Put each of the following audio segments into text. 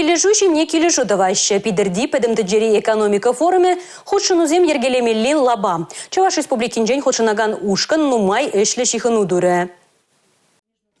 Кележу не кележу даваще. Пидерди педемтеджери экономика форуме худшынузем ергелемелли лаба. Чаваш республикинжен худшынаган ушкан нумай эшле шихыну дуре.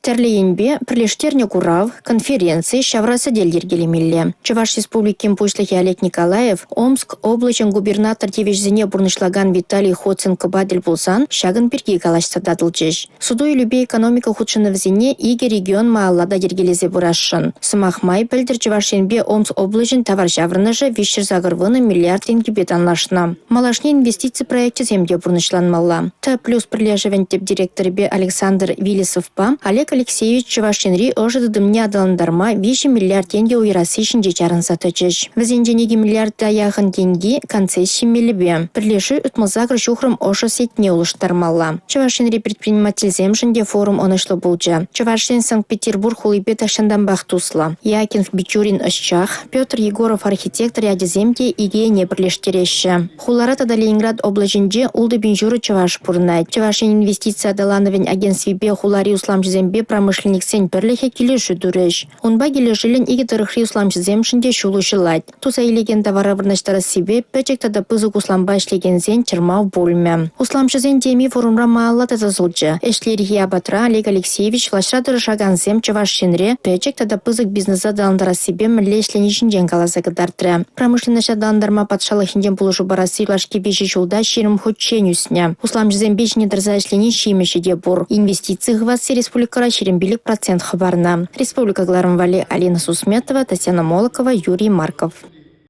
Терлеенбе прилештерне курав, конференции шавраса дельдергелемилле. Чуваш республикин пушлихи Олег Николаев, Омск облачен губернатор тевежзине бурнышлаган Виталий Хоценко бадель булсан, шаган перги калашса дадылчеш. Суду и любе экономика худшыновзине иге регион мааллада дергелезе бурашшын. Сымахмай пельдер Чувашенбе Омск облачен товар шаврыныжы вишер загырвыны миллиард тенге бетанлашна. Малашне инвестиции проекте земде бурнышланмалла. Т плюс прилежевен теп директор бе Александр Вилисовпа, Олег Алексеевич Чувашенри ожиды дымня адаландарма 5 миллиард тенге уйрасы ішінде чарын сатычыш. Візенженеге миллиардда яғын тенге концессия мелебе. Бірлеші үтмылзагыр шухрым ошы сетне улыштармалла. Чувашенри предприниматель земшінде форум онышлы болжа. Чувашен Санкт-Петербург хулипе ташандан бақтусла. Якинов Бичурин ышчах, Петр Егоров архитектор ядеземке иге не бірлештереші. Хуларата да Ленинград облачынже улды бенжуры Чуваш пурнай. Чувашен инвестиция адалановен агентстве хулари усламжызембе промышленник сен перлихе келеші дүреш. Онба келешілін иге дырықри усламжыземшінде шулышылайд. Туса илеген товаровырныштары себе пәчектада пызык усламба ішлеген зен чырмау бөлме. Усламжызен теми форумра маалла тазазылжы. Эшлерихи абатра Олег Алексеевич флашра дырышаган зем Чувашенре пәчектада пызык бизнеса даландара себе мілле ішленішінден каласа кыдартыры. Промышленныша даландарма патшалыхінден булышу барасы илашки беші жолда шерім хотчен үсіне. Усламжызен бешіне дырза ішлені шимеші де бұр. Инвестиции гвасы республикара шерембилик процент хабарна. Республика Гларамвали Алина Сусметова, Татьяна Молокова, Юрий Марков.